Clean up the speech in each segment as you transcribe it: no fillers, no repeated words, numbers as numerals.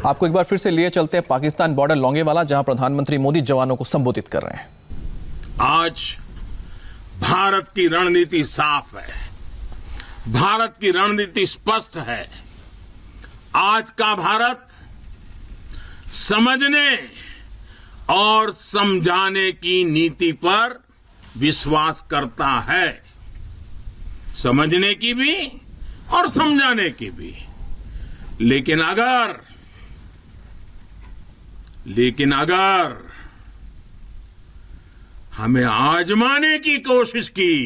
आपको एक बार फिर से लिए चलते हैं पाकिस्तान बॉर्डर लोंगेवाला, जहां प्रधानमंत्री मोदी जवानों को संबोधित कर रहे हैं। आज भारत की रणनीति साफ है, भारत की रणनीति स्पष्ट है। आज का भारत समझने और समझाने की नीति पर विश्वास करता है, समझने की भी और समझाने की भी। लेकिन अगर हमें आजमाने की कोशिश की,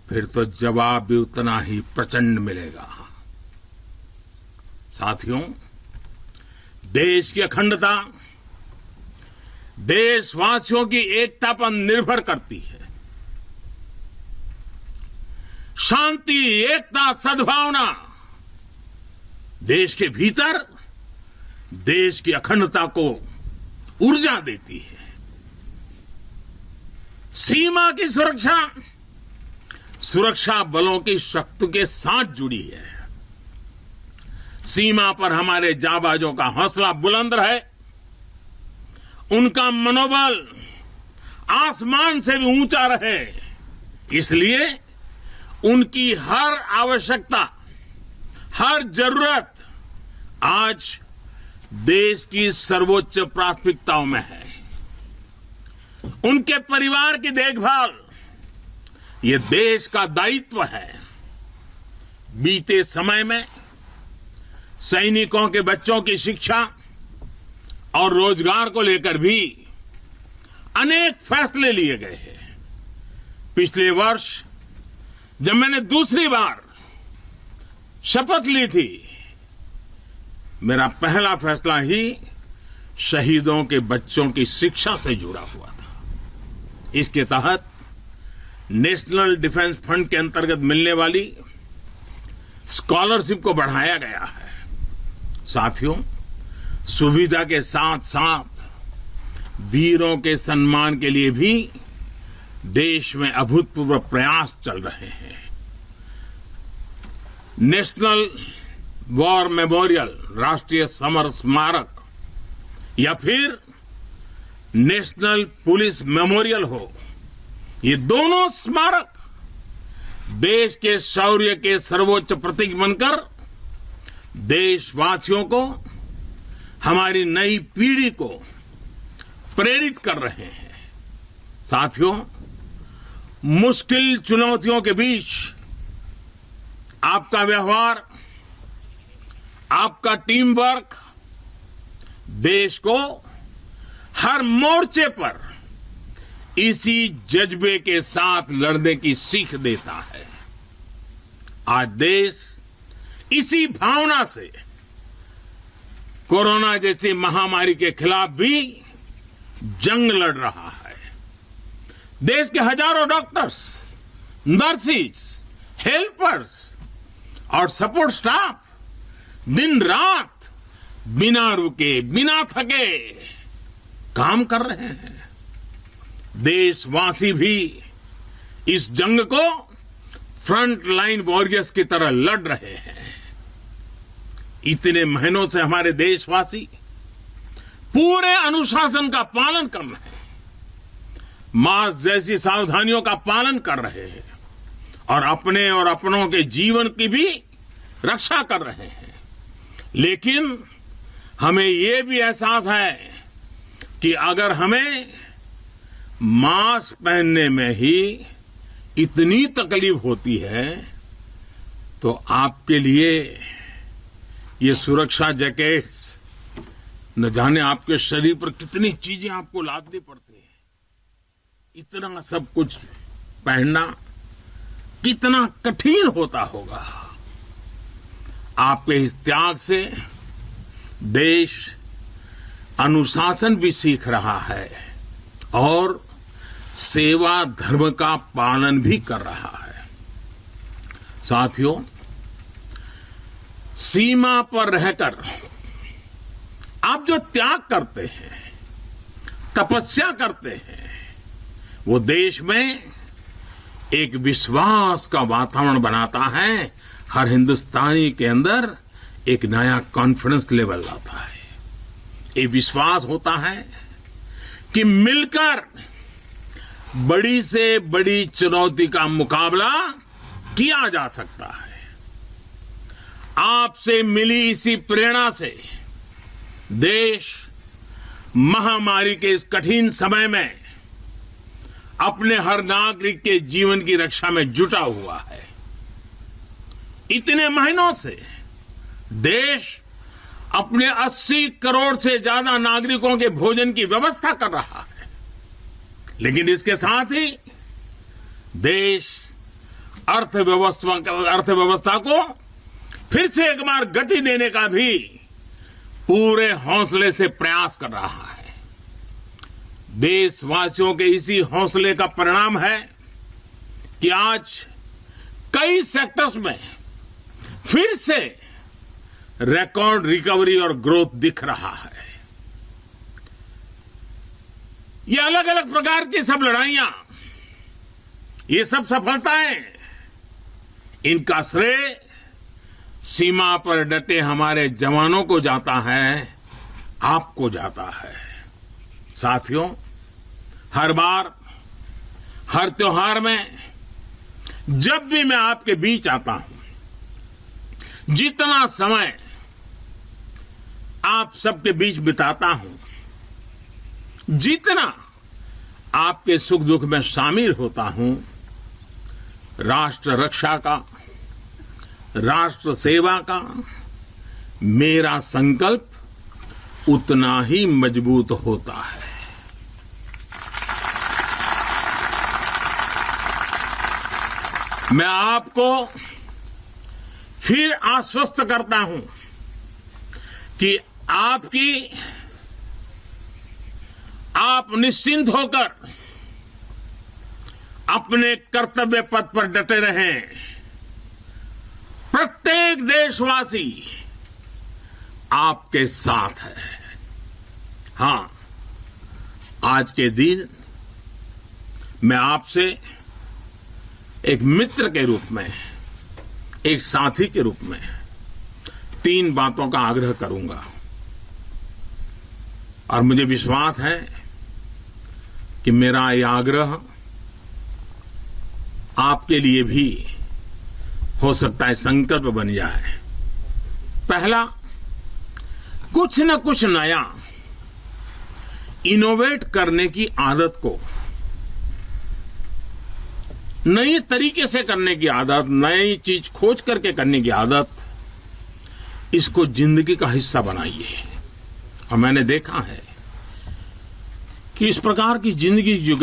फिर तो जवाब भी उतना ही प्रचंड मिलेगा। साथियों, देश की अखंडता देशवासियों की एकता पर निर्भर करती है। शांति, एकता, सद्भावना देश के भीतर देश की अखंडता को ऊर्जा देती है। सीमा की सुरक्षा बलों की शक्ति के साथ जुड़ी है। सीमा पर हमारे जाबाजों का हौसला बुलंद रहे, उनका मनोबल आसमान से भी ऊंचा रहे, इसलिए उनकी हर आवश्यकता, हर जरूरत आज देश की सर्वोच्च प्राथमिकताओं में है। उनके परिवार की देखभाल ये देश का दायित्व है। बीते समय में सैनिकों के बच्चों की शिक्षा और रोजगार को लेकर भी अनेक फैसले लिए गए हैं। पिछले वर्ष जब मैंने दूसरी बार शपथ ली थी, मेरा पहला फैसला ही शहीदों के बच्चों की शिक्षा से जुड़ा हुआ था। इसके तहत नेशनल डिफेंस फंड के अंतर्गत मिलने वाली स्कॉलरशिप को बढ़ाया गया है। साथियों, सुविधा के साथ साथ वीरों के सम्मान के लिए भी देश में अभूतपूर्व प्रयास चल रहे हैं। नेशनल वॉर मेमोरियल, राष्ट्रीय समर स्मारक, या फिर नेशनल पुलिस मेमोरियल हो, ये दोनों स्मारक देश के शौर्य के सर्वोच्च प्रतीक बनकर देशवासियों को, हमारी नई पीढ़ी को प्रेरित कर रहे हैं। साथियों, मुश्किल चुनौतियों के बीच आपका व्यवहार, आपका टीम वर्क देश को हर मोर्चे पर इसी जज्बे के साथ लड़ने की सीख देता है। आज देश इसी भावना से कोरोना जैसी महामारी के खिलाफ भी जंग लड़ रहा है। देश के हजारों डॉक्टर्स, नर्सिस, हेल्पर्स और सपोर्ट स्टाफ दिन रात बिना रुके, बिना थके काम कर रहे हैं। देशवासी भी इस जंग को फ्रंट लाइन वॉरियर्स की तरह लड़ रहे हैं। इतने महीनों से हमारे देशवासी पूरे अनुशासन का पालन कर रहे हैं, मास्क जैसी सावधानियों का पालन कर रहे हैं और अपने और अपनों के जीवन की भी रक्षा कर रहे हैं। लेकिन हमें यह भी एहसास है कि अगर हमें मास्क पहनने में ही इतनी तकलीफ होती है, तो आपके लिए ये सुरक्षा जैकेट्स न जाने आपके शरीर पर कितनी चीजें आपको लादनी पड़ती है। इतना सब कुछ पहनना कितना कठिन होता होगा। आपके इस त्याग से देश अनुशासन भी सीख रहा है और सेवा धर्म का पालन भी कर रहा है। साथियों, सीमा पर रहकर आप जो त्याग करते हैं, तपस्या करते हैं, वो देश में एक विश्वास का वातावरण बनाता है। हर हिंदुस्तानी के अंदर एक नया कॉन्फिडेंस लेवल लाता है। ये विश्वास होता है कि मिलकर बड़ी से बड़ी चुनौती का मुकाबला किया जा सकता है। आपसे मिली इसी प्रेरणा से देश महामारी के इस कठिन समय में अपने हर नागरिक के जीवन की रक्षा में जुटा हुआ है। इतने महीनों से देश अपने 80 करोड़ से ज्यादा नागरिकों के भोजन की व्यवस्था कर रहा है, लेकिन इसके साथ ही देश अर्थव्यवस्था को फिर से एक बार गति देने का भी पूरे हौसले से प्रयास कर रहा है। देशवासियों के इसी हौसले का परिणाम है कि आज कई सेक्टर्स में फिर से रिकॉर्ड रिकवरी और ग्रोथ दिख रहा है। ये अलग अलग प्रकार की सब लड़ाइयां, ये सब सफलताएं, इनका श्रेय सीमा पर डटे हमारे जवानों को जाता है, आपको जाता है। साथियों, हर बार, हर त्योहार में जब भी मैं आपके बीच आता हूं, जितना समय आप सबके बीच बिताता हूं, जितना आपके सुख दुख में शामिल होता हूं, राष्ट्र रक्षा का, राष्ट्र सेवा का मेरा संकल्प उतना ही मजबूत होता है। मैं आपको फिर आश्वस्त करता हूं कि आप निश्चिंत होकर अपने कर्तव्य पथ पर डटे रहें। प्रत्येक देशवासी आपके साथ है। हां, आज के दिन मैं आपसे एक मित्र के रूप में, एक साथी के रूप में 3 बातों का आग्रह करूंगा, और मुझे विश्वास है कि मेरा यह आग्रह आपके लिए भी हो सकता है संकल्प बन जाए। पहला, कुछ न कुछ नया इनोवेट करने की आदत को, नए तरीके से करने की आदत, नई चीज खोज करके करने की आदत, इसको जिंदगी का हिस्सा बनाइए। और मैंने देखा है कि इस प्रकार की जिंदगी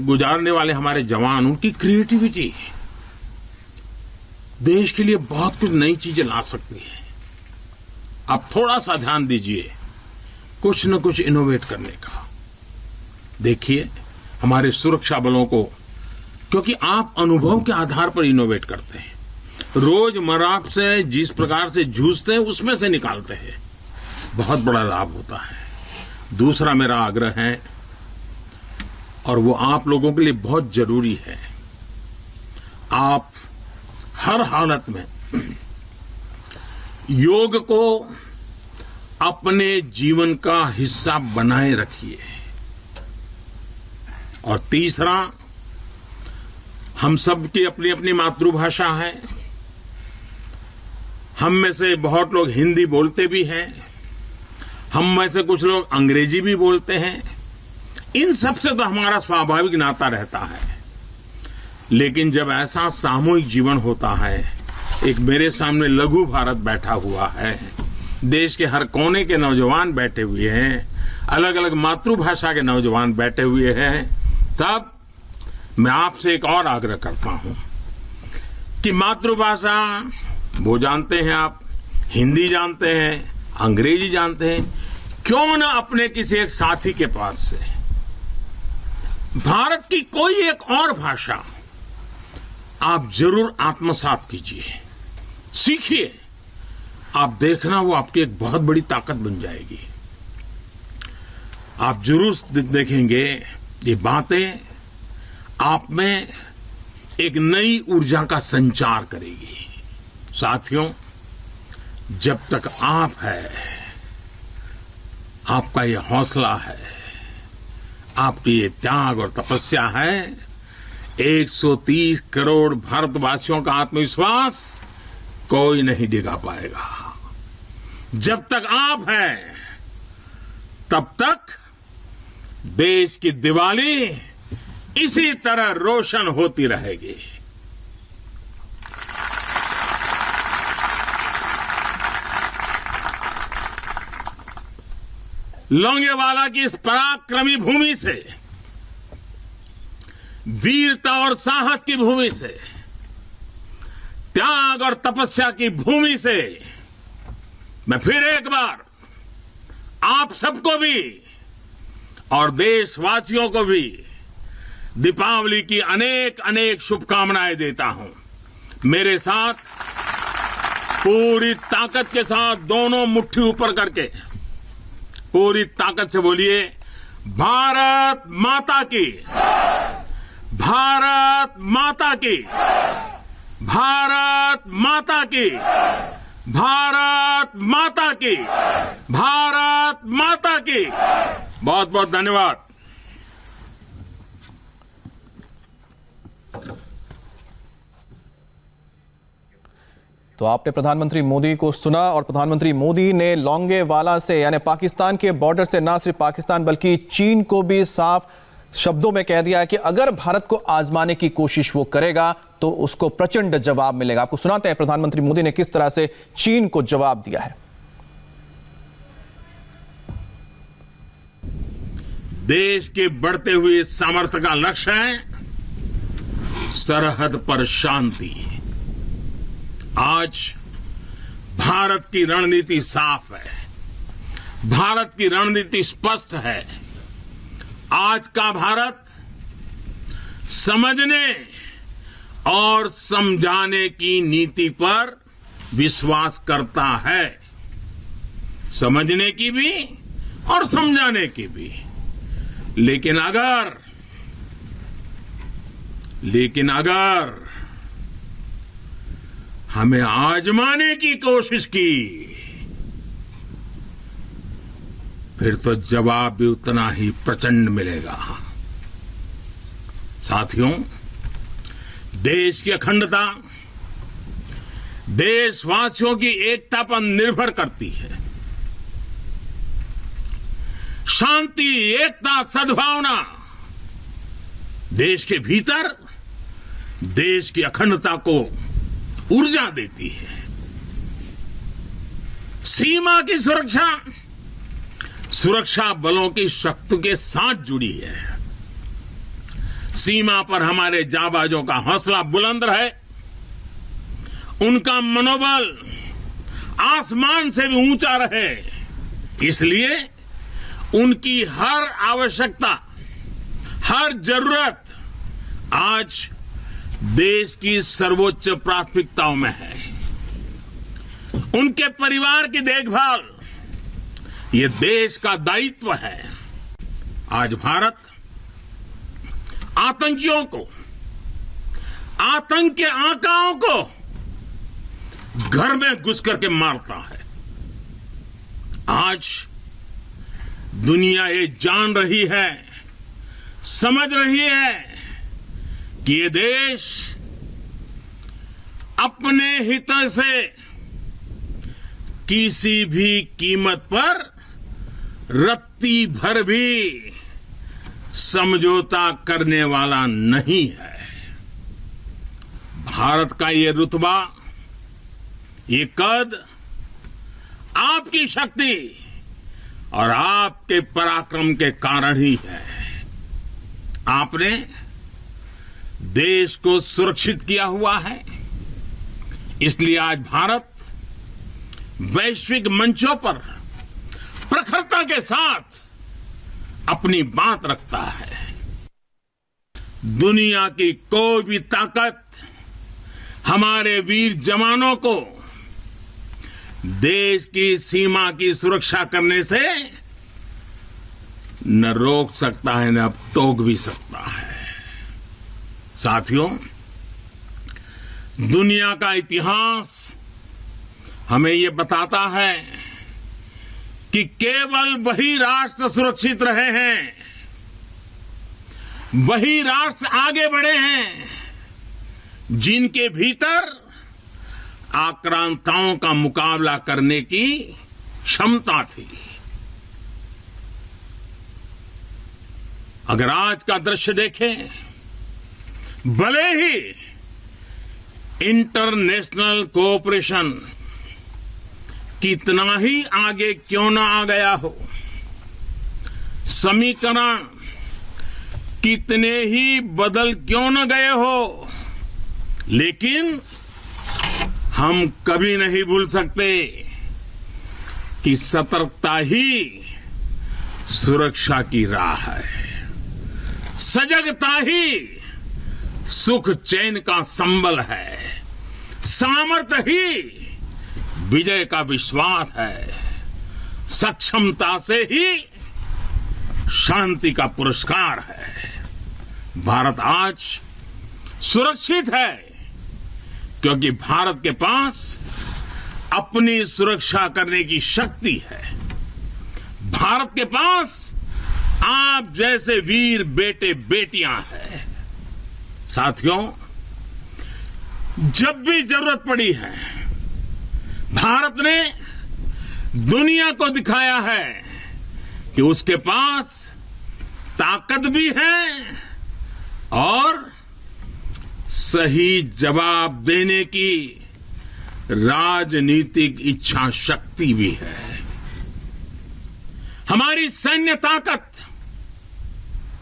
गुजारने वाले हमारे जवान, उनकी क्रिएटिविटी देश के लिए बहुत कुछ नई चीजें ला सकती है। आप थोड़ा सा ध्यान दीजिए कुछ न कुछ इनोवेट करने का। देखिए हमारे सुरक्षा बलों को, क्योंकि आप अनुभव के आधार पर इनोवेट करते हैं, रोजमर्रा से जिस प्रकार से जूझते हैं उसमें से निकालते हैं, बहुत बड़ा लाभ होता है। दूसरा मेरा आग्रह है, और वो आप लोगों के लिए बहुत जरूरी है, आप हर हालत में योग को अपने जीवन का हिस्सा बनाए रखिए। और तीसरा, हम सबकी अपनी अपनी मातृभाषा है। हम में से बहुत लोग हिंदी बोलते भी हैं, हम में से कुछ लोग अंग्रेजी भी बोलते हैं। इन सब से तो हमारा स्वाभाविक नाता रहता है, लेकिन जब ऐसा सामूहिक जीवन होता है, एक मेरे सामने लघु भारत बैठा हुआ है, देश के हर कोने के नौजवान बैठे हुए हैं, अलग अलग मातृभाषा के नौजवान बैठे हुए हैं, तब मैं आपसे एक और आग्रह करता हूं कि मातृभाषा वो जानते हैं, आप हिंदी जानते हैं, अंग्रेजी जानते हैं, क्यों ना अपने किसी एक साथी के पास से भारत की कोई एक और भाषा आप जरूर आत्मसात कीजिए, सीखिए। आप देखना वो आपकी एक बहुत बड़ी ताकत बन जाएगी। आप जरूर देखेंगे ये बातें आप में एक नई ऊर्जा का संचार करेगी। साथियों, जब तक आप है, आपका ये हौसला है, आपकी ये त्याग और तपस्या है, 130 करोड़ भारतवासियों का आत्मविश्वास कोई नहीं डिगा पाएगा। जब तक आप हैं, तब तक देश की दिवाली इसी तरह रोशन होती रहेगी। लोंगेवाला की इस पराक्रमी भूमि से, वीरता और साहस की भूमि से, त्याग और तपस्या की भूमि से मैं फिर एक बार आप सबको भी और देशवासियों को भी दीपावली की अनेक अनेक शुभकामनाएं देता हूं। मेरे साथ पूरी ताकत के साथ दोनों मुट्ठी ऊपर करके पूरी ताकत से बोलिए, भारत माता की, भारत माता की, भारत माता की, भारत माता की, भारत माता की। बहुत बहुत धन्यवाद। तो आपने प्रधानमंत्री मोदी को सुना और प्रधानमंत्री मोदी ने लोंगेवाला से यानी पाकिस्तान के बॉर्डर से न सिर्फ पाकिस्तान बल्कि चीन को भी साफ शब्दों में कह दिया है कि अगर भारत को आजमाने की कोशिश वो करेगा तो उसको प्रचंड जवाब मिलेगा। आपको सुनाते हैं प्रधानमंत्री मोदी ने किस तरह से चीन को जवाब दिया है। देश के बढ़ते हुए सामर्थ्य का लक्ष्य है सरहद पर शांति। आज भारत की रणनीति साफ है, भारत की रणनीति स्पष्ट है। आज का भारत समझने और समझाने की नीति पर विश्वास करता है, समझने की भी और समझाने की भी। लेकिन अगर हमें आजमाने की कोशिश की फिर तो जवाब भी उतना ही प्रचंड मिलेगा। साथियों, देश की अखंडता देशवासियों की एकता पर निर्भर करती है। शांति, एकता, सद्भावना देश के भीतर देश की अखंडता को ऊर्जा देती है। सीमा की सुरक्षा सुरक्षा बलों की शक्ति के साथ जुड़ी है। सीमा पर हमारे जाबाजों का हौसला बुलंद रहे, उनका मनोबल आसमान से भी ऊंचा रहे, इसलिए उनकी हर आवश्यकता, हर जरूरत आज देश की सर्वोच्च प्राथमिकताओं में है। उनके परिवार की देखभाल ये देश का दायित्व है। आज भारत आतंकियों को, आतंक के आकाओं को घर में घुस करके मारता है। आज दुनिया ये जान रही है, समझ रही है कि ये देश अपने हितों से किसी भी कीमत पर रत्ती भर भी समझौता करने वाला नहीं है। भारत का ये रुतबा, ये कद आपकी शक्ति और आपके पराक्रम के कारण ही है। आपने देश को सुरक्षित किया हुआ है, इसलिए आज भारत वैश्विक मंचों पर प्रखरता के साथ अपनी बात रखता है। दुनिया की कोई भी ताकत हमारे वीर जवानों को देश की सीमा की सुरक्षा करने से न रोक सकता है, न टोक भी सकता है। साथियों, दुनिया का इतिहास हमें ये बताता है कि केवल वही राष्ट्र सुरक्षित रहे हैं, वही राष्ट्र आगे बढ़े हैं जिनके भीतर आक्रांताओं का मुकाबला करने की क्षमता थी। अगर आज का दृश्य देखें, भले ही इंटरनेशनल कोऑपरेशन कितना ही आगे क्यों ना आ गया हो, समीकरण कितने ही बदल क्यों न गए हो, लेकिन हम कभी नहीं भूल सकते कि सतर्कता ही सुरक्षा की राह है, सजगता ही सुख चैन का संबल है, सामर्थ्य ही विजय का विश्वास है, सक्षमता से ही शांति का पुरस्कार है। भारत आज सुरक्षित है क्योंकि भारत के पास अपनी सुरक्षा करने की शक्ति है। भारत के पास आप जैसे वीर बेटे बेटियां हैं। साथियों, जब भी जरूरत पड़ी है, भारत ने दुनिया को दिखाया है कि उसके पास ताकत भी है और सही जवाब देने की राजनीतिक इच्छा शक्ति भी है। हमारी सैन्य ताकत,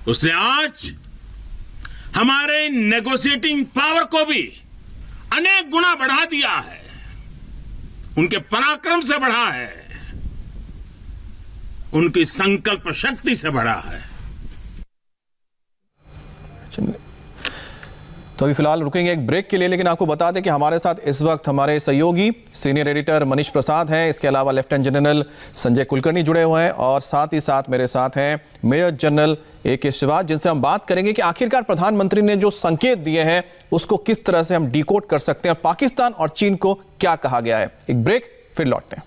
उसने आज हमारे नेगोशिएटिंग पावर को भी अनेक गुना बढ़ा दिया है, उनके पराक्रम से बढ़ा है, उनकी संकल्प शक्ति से बढ़ा है। तो अभी फिलहाल रुकेंगे एक ब्रेक के लिए, लेकिन आपको बता दें कि हमारे साथ इस वक्त हमारे सहयोगी सीनियर एडिटर मनीष प्रसाद हैं, इसके अलावा लेफ्टिनेंट जनरल संजय कुलकर्णी जुड़े हुए हैं और साथ ही साथ मेरे साथ हैं मेजर जनरल AK शिवाज, जिनसे हम बात करेंगे कि आखिरकार प्रधानमंत्री ने जो संकेत दिए हैं उसको किस तरह से हम डिकोड कर सकते हैं, पाकिस्तान और चीन को क्या कहा गया है। एक ब्रेक, फिर लौटते हैं।